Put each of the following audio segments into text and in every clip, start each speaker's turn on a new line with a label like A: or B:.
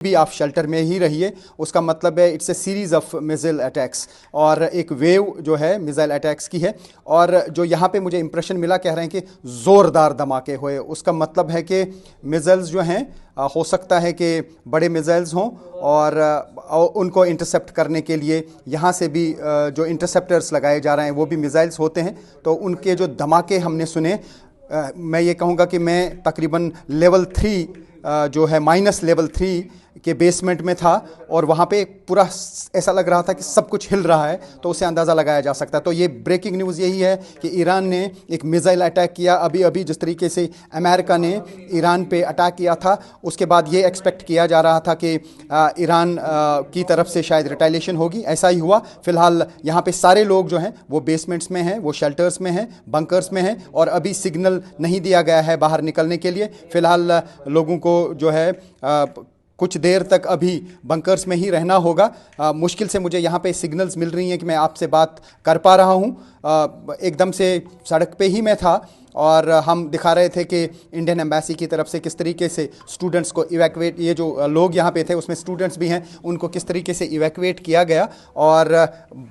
A: भी आप शेल्टर में ही रहिए। उसका मतलब है it's a series of missile attacks और एक वेव जो है मिसाइल अटैक्स की है। और जो यहाँ पे मुझे इंप्रेशन मिला, कह रहे हैं कि ज़ोरदार धमाके हुए। उसका मतलब है कि मिसाइल्स जो हैं हो सकता है कि बड़े मिसाइल्स हों और उनको इंटरसेप्ट करने के लिए यहाँ से भी जो इंटरसेप्टर्स लगाए जा रहे हैं वो भी मिसाइल्स होते हैं। तो उनके जो धमाके हमने सुने, मैं ये कहूँगा कि मैं तकरीबन लेवल 3 जो है माइनस लेवल 3 के बेसमेंट में था और वहाँ पे पूरा ऐसा लग रहा था कि सब कुछ हिल रहा है, तो उससे अंदाज़ा लगाया जा सकता है। तो ये ब्रेकिंग न्यूज़ यही है कि ईरान ने एक मिसाइल अटैक किया अभी अभी। जिस तरीके से अमेरिका ने ईरान पे अटैक किया था, उसके बाद ये एक्सपेक्ट किया जा रहा था कि ईरान की तरफ से शायद रिटेलिएशन होगी। ऐसा ही हुआ। फ़िलहाल यहाँ पे सारे लोग जो हैं वो बेसमेंट्स में हैं, वो शेल्टर्स में हैं, बंकर्स में हैं और अभी सिग्नल नहीं दिया गया है बाहर निकलने के लिए। फ़िलहाल लोगों को जो है कुछ देर तक अभी बंकर्स में ही रहना होगा। मुश्किल से मुझे यहाँ पे सिग्नल्स मिल रही हैं कि मैं आपसे बात कर पा रहा हूँ। एकदम से सड़क पे ही मैं था और हम दिखा रहे थे कि इंडियन एम्बेसी की तरफ से किस तरीके से स्टूडेंट्स को इवैक्यूएट, ये जो लोग यहाँ पे थे उसमें स्टूडेंट्स भी हैं, उनको किस तरीके से इवैक्यूएट किया गया और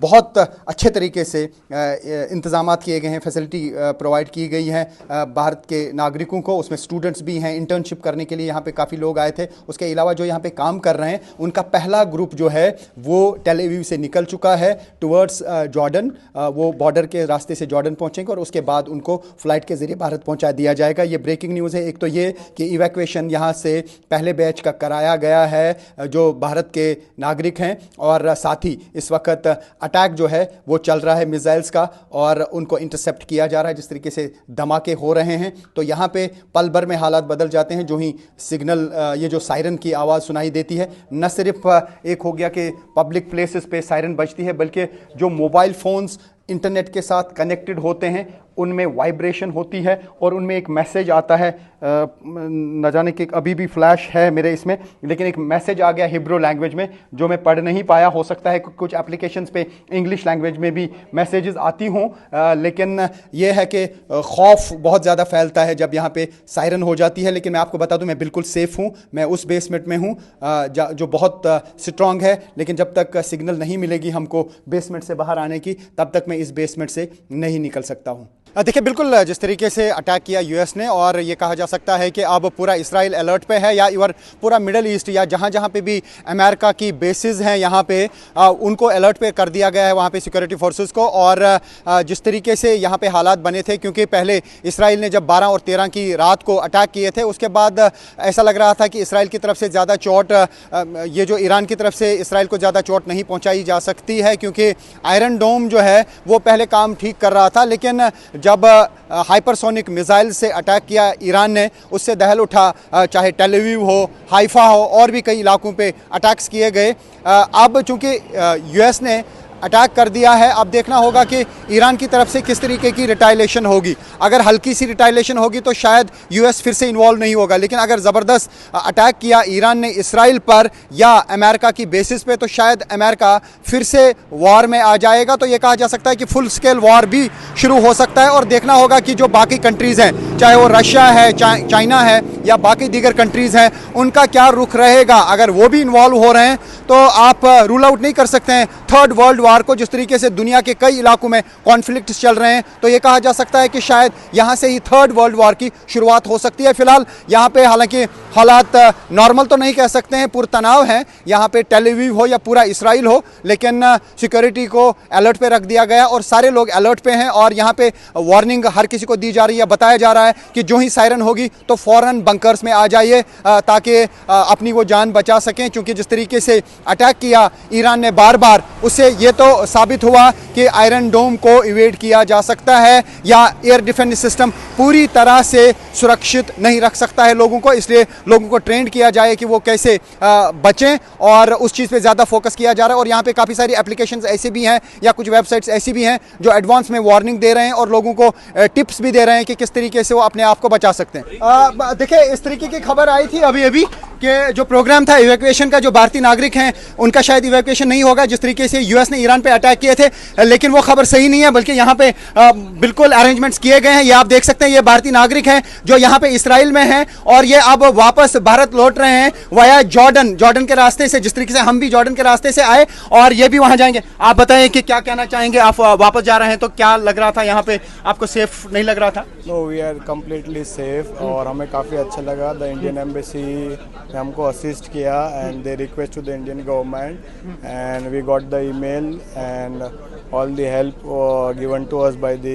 A: बहुत अच्छे तरीके से इंतज़ामात किए गए हैं, फैसिलिटी प्रोवाइड की गई है भारत के नागरिकों को। उसमें स्टूडेंट्स भी हैं, इंटर्नशिप करने के लिए यहाँ पे काफ़ी लोग आए थे। उसके अलावा जो यहाँ पे काम कर रहे हैं उनका पहला ग्रुप जो है वो टेल अवीव से निकल चुका है टुवर्ड्स जॉर्डन। वो बॉर्डर के रास्ते से जॉर्डन पहुँचेंगे और उसके बाद उनको फ्लाइट के जरिए भारत पहुंचा दिया जाएगा। ये ब्रेकिंग न्यूज़ है। एक तो ये कि इवैक्यूएशन यहाँ से पहले बैच का कराया गया है जो भारत के नागरिक हैं और साथ ही इस वक्त अटैक जो है वो चल रहा है मिसाइल्स का और उनको इंटरसेप्ट किया जा रहा है। जिस तरीके से धमाके हो रहे हैं तो यहाँ पे पल भर में हालात बदल जाते हैं जो ही सिग्नल, ये जो सायरन की आवाज़ सुनाई देती है। न सिर्फ एक हो गया कि पब्लिक प्लेसेस पे सायरन बजती है, बल्कि जो मोबाइल फ़ोन्स इंटरनेट के साथ कनेक्टेड होते हैं उनमें वाइब्रेशन होती है और उनमें एक मैसेज आता है। न जाने कि अभी भी फ्लैश है मेरे इसमें, लेकिन एक मैसेज आ गया हिब्रू लैंग्वेज में जो मैं पढ़ नहीं पाया। हो सकता है कुछ एप्लीकेशंस पे इंग्लिश लैंग्वेज में भी मैसेजेस आती हों, लेकिन यह है कि खौफ बहुत ज़्यादा फैलता है जब यहाँ पे सायरन हो जाती है। लेकिन मैं आपको बता दूँ मैं बिल्कुल सेफ़ हूँ। मैं उस बेसमेंट में हूँ जो बहुत स्ट्रॉन्ग है, लेकिन जब तक सिग्नल नहीं मिलेगी हमको बेसमेंट से बाहर आने की, तब तक मैं इस बेसमेंट से नहीं निकल सकता हूँ। देखिए, बिल्कुल जिस तरीके से अटैक किया यूएस ने, और ये कहा जा सकता है कि अब पूरा इसराइल अलर्ट पे है, या इवर पूरा मिडल ईस्ट या जहाँ जहाँ पे भी अमेरिका की बेसिस हैं यहाँ पे उनको अलर्ट पे कर दिया गया है वहाँ पे सिक्योरिटी फोर्सेस को। और जिस तरीके से यहाँ पे हालात बने थे, क्योंकि पहले इसराइल ने जब 12 और 13 की रात को अटैक किए थे, उसके बाद ऐसा लग रहा था कि इसराइल की तरफ से ज़्यादा चोट, ये जो ईरान की तरफ से इसराइल को ज़्यादा चोट नहीं पहुँचाई जा सकती है, क्योंकि आयरन डोम जो है वो पहले काम ठीक कर रहा था। लेकिन जब हाइपरसोनिक मिसाइल से अटैक किया ईरान ने, उससे दहल उठा। चाहे टेल अवीव हो, हाइफा हो, और भी कई इलाकों पे अटैक्स किए गए। अब चूंकि यूएस ने अटैक कर दिया है, अब देखना होगा कि ईरान की तरफ से किस तरीके की रिटाइलेशन होगी। अगर हल्की सी रिटाइलेशन होगी तो शायद यूएस फिर से इन्वॉल्व नहीं होगा, लेकिन अगर ज़बरदस्त अटैक किया ईरान ने इसराइल पर या अमेरिका की बेसिस पे, तो शायद अमेरिका फिर से वॉर में आ जाएगा। तो ये कहा जा सकता है कि फुल स्केल वॉर भी शुरू हो सकता है। और देखना होगा कि जो बाकी कंट्रीज़ हैं, चाहे वो रशिया है, चाइना है या बाकी दीगर कंट्रीज़ हैं, उनका क्या रुख रहेगा। अगर वो भी इन्वॉल्व हो रहे हैं तो आप रूल आउट नहीं कर सकते हैं थर्ड वर्ल्ड वार को। जिस तरीके से दुनिया के कई इलाकों में कॉन्फ्लिक्ट्स चल रहे हैं, तो ये कहा जा सकता है कि शायद यहाँ से ही थर्ड वर्ल्ड वॉर की शुरुआत हो सकती है। फिलहाल यहाँ पे हालांकि हालात नॉर्मल तो नहीं कह सकते हैं, पुरतनाव हैं यहाँ पे, टेल अवीव हो या पूरा इसराइल हो, लेकिन सिक्योरिटी को अलर्ट पे रख दिया गया और सारे लोग अलर्ट पे हैं। और यहाँ पे वार्निंग हर किसी को दी जा रही है, बताया जा रहा है कि जो ही सायरन होगी तो फ़ौरन बंकर्स में आ जाइए ताकि अपनी वो जान बचा सकें। क्योंकि जिस तरीके से अटैक किया ईरान ने बार बार, उससे ये तो साबित हुआ कि आयरन डोम को इवेड किया जा सकता है या एयर डिफेंस सिस्टम पूरी तरह से सुरक्षित नहीं रख सकता है लोगों को। इसलिए लोगों को ट्रेंड किया जाए कि वो कैसे बचें, और उस चीज़ पे ज़्यादा फोकस किया जा रहा है। और यहाँ पे काफ़ी सारी एप्लीकेशंस ऐसी भी हैं या कुछ वेबसाइट्स ऐसी भी हैं जो एडवांस में वार्निंग दे रहे हैं और लोगों को टिप्स भी दे रहे हैं कि किस तरीके से वो अपने आप को बचा सकते हैं। देखिए, इस तरीके की खबर आई थी अभी अभी कि जो प्रोग्राम था इवैक्यूएशन का, जो भारतीय नागरिक हैं उनका शायद इवैक्यूएशन नहीं होगा। जिस तरीके से यूएस ने ईरान पे अटैक किए थे, लेकिन वो खबर सही नहीं है, बल्कि यहाँ पे बिल्कुल अरेंजमेंट्स किए गए हैं। ये आप देख सकते हैं, ये भारतीय नागरिक हैं जो यहाँ पे इसराइल में हैं और ये अब वापस वापस भारत लौट रहे हैं वाया जॉर्डन के रास्ते से, जिस तरीके से हम भी जॉर्डन के रास्ते से आए और ये भी वहां जाएंगे। आप बताएं कि क्या कहना चाहेंगे, आप वापस जा रहे हैं तो क्या लग रहा था यहाँ पे, आपको सेफ नहीं लग रहा था?
B: No, we are completely safe और हमें काफ़ी अच्छा लगा। द इंडियन एम्बेसी ने हमको असिस्ट किया and they request to the Indian government and we got the email and all the help given to us by the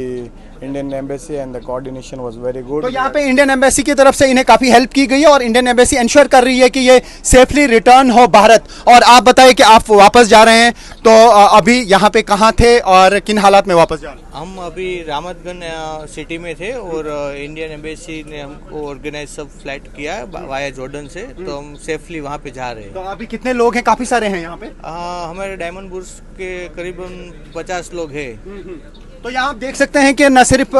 B: Indian Embassy and the coordination was very good.
A: तो यहाँ पे Indian embassy की तरफ से इन्हें काफी help की गई है और इंडियन एम्बेसी इंश्योर कर रही है कि ये सेफली रिटर्न हो भारत। और आप बताएं कि आप वापस जा रहे हैं तो अभी यहाँ पे कहाँ थे और किन हालात में वापस जा रहे हैं?
C: हम अभी रामतगंज सिटी में थे और इंडियन एम्बेसी ने हमको ऑर्गेनाइज सब फ्लाइट किया वाया जॉर्डन से, तो हम सेफली वहाँ पे जा रहे हैं।
A: तो अभी कितने लोग हैं? काफी सारे हैं यहाँ पे।
C: हमारे डायमंड बुर्स के करीबन 50 लोग हैं।
A: तो यहाँ आप देख सकते हैं कि न सिर्फ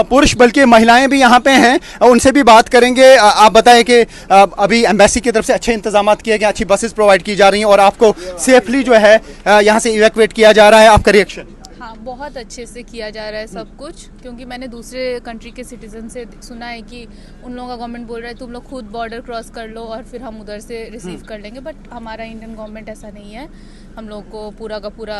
A: पुरुष बल्कि महिलाएं भी यहाँ पे हैं, उनसे भी बात करेंगे। आप बताएं कि अभी एम्बेसी की तरफ से अच्छे इंतजाम किए गए, अच्छी बसेस प्रोवाइड की जा रही हैं और आपको सेफली जो है यहाँ से इवैक्यूएट किया जा रहा है। आपका रिएक्शन?
D: हाँ, बहुत अच्छे से किया जा रहा है सब कुछ, क्योंकि मैंने दूसरे कंट्री के सिटीजन से सुना है कि उन लोगों का गवर्नमेंट बोल रहा है तुम लोग खुद बॉर्डर क्रॉस कर लो और फिर हम उधर से रिसीव कर लेंगे, बट हमारा इंडियन गवर्नमेंट ऐसा नहीं है। हम लोग को पूरा का पूरा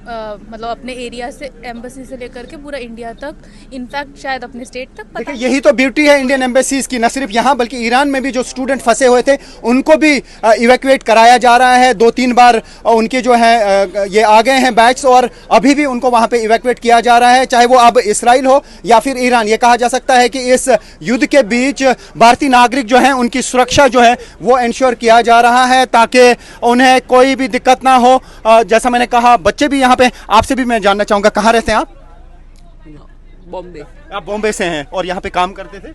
D: मतलब अपने एरिया से, एम्बेसी से लेकर के पूरा इंडिया तक, इनफैक्ट शायद अपने स्टेट तक पता।
A: यही तो ब्यूटी है इंडियन एम्बेसीज की। न सिर्फ यहाँ बल्कि ईरान में भी जो स्टूडेंट फंसे हुए थे उनको भी इवैक्यूएट कराया जा रहा है। 2-3 बार उनके जो है ये आ गए हैं बैच और अभी भी उनको वहाँ पे इवैक्यूएट किया जा रहा है, चाहे वो अब इसराइल हो या फिर ईरान। ये कहा जा सकता है कि इस युद्ध के बीच भारतीय नागरिक जो हैं उनकी सुरक्षा जो है वो इंश्योर किया जा रहा है ताकि उन्हें कोई भी दिक्कत ना हो। जैसा मैंने कहा, बच्चे भी यहाँ पे। आपसे भी मैं जानना चाहूंगा, कहाँ रहते हैं आप?
E: बॉम्बे।
A: आप बॉम्बे से हैं और यहाँ पे काम करते थे?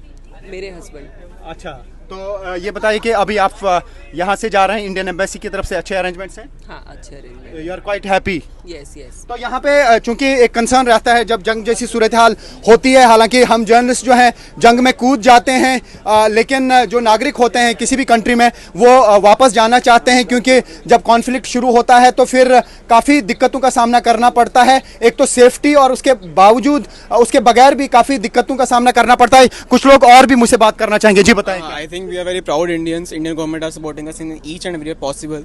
E: मेरे हस्बैंड।
A: अच्छा, तो ये बताइए कि अभी आप यहाँ से जा रहे हैं, इंडियन एम्बेसी की तरफ से अच्छे अरेंजमेंट्स हैं?
E: हाँ, अच्छे arrangement.
A: You are quite happy?
E: Yes yes.
A: तो यहाँ पे चूंकि एक कंसर्न रहता है जब जंग जैसी सूरत हाल होती है, हालांकि हम जर्नलिस्ट जो हैं जंग में कूद जाते हैं, लेकिन जो नागरिक होते हैं किसी भी कंट्री में वो वापस जाना चाहते हैं, क्योंकि जब कॉन्फ्लिक्ट शुरू होता है तो फिर काफ़ी दिक्कतों का सामना करना पड़ता है। एक तो सेफ्टी और उसके बावजूद उसके बगैर भी काफ़ी दिक्कतों का सामना करना पड़ता है। कुछ लोग और भी मुझसे बात करना चाहेंगे, जी बताएं।
F: I think we are very proud Indians. Indian government are supporting us in each and every way possible.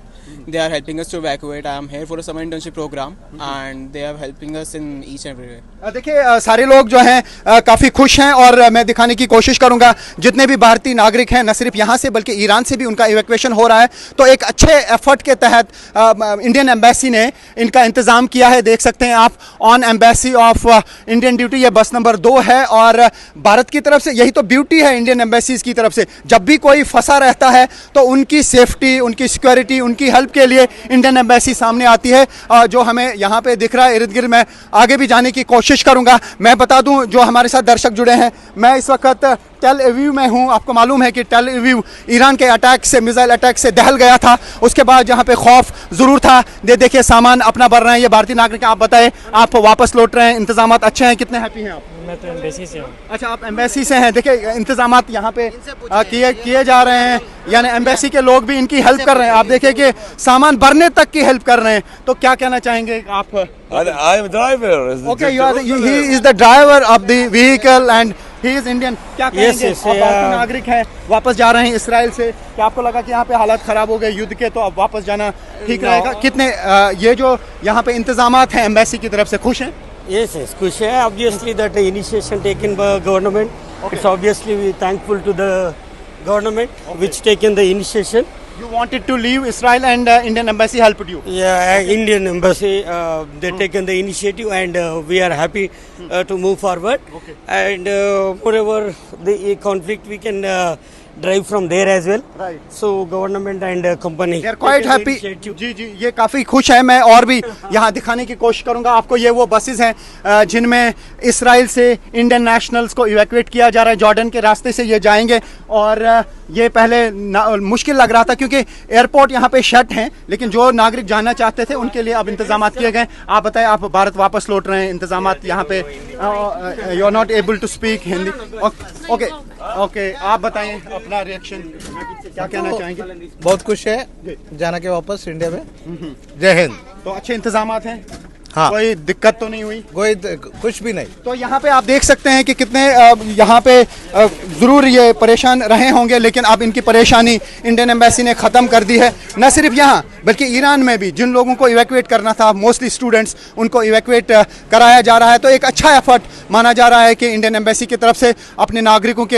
F: They are helping us to evacuate. I am here for a summer internship program and they are helping us in each and every way.
A: देखिए सारे लोग जो हैं काफ़ी खुश हैं और मैं दिखाने की कोशिश करूंगा जितने भी भारतीय नागरिक हैं, न सिर्फ यहाँ से बल्कि ईरान से भी उनका इवैक्यूएशन हो रहा है। तो एक अच्छे एफर्ट के तहत इंडियन एम्बेसी ने इनका इंतज़ाम किया है। देख सकते हैं आप, on embassy of Indian duty, ये बस नंबर 2 है और भारत की तरफ से यही तो ब्यूटी है इंडियन एम्बेसीज की तरफ से। जब भी कोई फंसा रहता है तो उनकी सेफ्टी, उनकी सिक्योरिटी, उनकी हेल्प के लिए इंडियन एम्बेसी सामने आती है। जो हमें यहाँ पे दिख रहा है इर्द गिर्द, मैं आगे भी जाने की कोशिश करूँगा। मैं बता दूँ जो हमारे साथ दर्शक जुड़े हैं, मैं इस वक्त टेल अवीव में हूँ। आपको मालूम है कि टेल अवीव ईरान के अटैक से, मिसाइल अटैक से दहल गया था। उसके बाद जहाँ पे खौफ ज़रूर था। देखिए सामान अपना भर रहे हैं ये भारतीय नागरिक। आप बताएं, आप वापस लौट रहे हैं, इंतजाम अच्छे हैं, कितने हैप्पी हैं आप?
G: मैं तो एम्बेसी से हूँ।
A: अच्छा, आप एम्बेसी से हैं। देखिए इंतजाम यहाँ पे किए जा रहे हैं, यानी एम्बेसी के लोग भी इनकी हेल्प कर रहे हैं। आप देखिए कि सामान भरने तक की हेल्प कर रहे हैं। तो क्या कहना चाहेंगे आप?
H: I am a driver.
A: Okay, he is the driver of the vehicle and he is Indian. क्या कहेंगे?
G: yes,
A: आप भारतीय नागरिक हैं, वापस जा रहे हैं इसराइल से। क्या आपको लगा कि यहाँ पे हालात खराब हो गए युद्ध के, तो अब वापस जाना ठीक रहेगा? कितने ये जो यहाँ पे इंतजामात हैं एम्बेसी की तरफ से, खुश हैं?
G: Yes, yes, खुश है। Obviously that initiation taken by government. It's obviously we thankful to the government which taken the initiation.
A: You wanted to leave Israel and Indian embassy helped you.
G: Yeah, Indian embassy they taken the initiative and we are happy to move forward.
A: Okay.
G: And moreover the conflict we can drive from there as well.
A: Right.
G: So government and company.
A: They are quite
G: taken the
A: happy.
G: initiative.
A: जी जी, ये काफ़ी खुश है। मैं और भी यहाँ दिखाने की कोशिश करूँगा आपको। ये वो बसेस हैं जिनमें इसराइल से इंडियन नेशनल्स को इवैक्यूएट किया जा रहा है। जॉर्डन के रास्ते से ये जाएंगे और ये पहले मुश्किल लग रहा था क्योंकि एयरपोर्ट यहाँ पे शट हैं, लेकिन जो नागरिक जाना चाहते थे उनके लिए अब इंतजाम किए गए। आप बताएं, आप भारत वापस लौट रहे हैं, इंतजाम यहाँ पे, you are not able to speak Hindi. Okay okay, आप बताएं अपना रिएक्शन, क्या कहना चाहेंगे?
I: बहुत खुश है जाना के वापस इंडिया में। जय हिंद।
A: तो अच्छे इंतजाम हैं?
H: हाँ।
A: कोई दिक्कत तो नहीं हुई?
H: कोई कुछ भी नहीं।
A: तो यहाँ पे आप देख सकते हैं कि कितने यहाँ पे ज़रूर ये परेशान रहे होंगे, लेकिन अब इनकी परेशानी इंडियन एम्बेसी ने ख़त्म कर दी है। न सिर्फ यहाँ बल्कि ईरान में भी जिन लोगों को इवैक्यूएट करना था, मोस्टली स्टूडेंट्स, उनको इवैक्यूएट कराया जा रहा है। तो एक अच्छा एफर्ट माना जा रहा है कि इंडियन एम्बेसी की तरफ से अपने नागरिकों के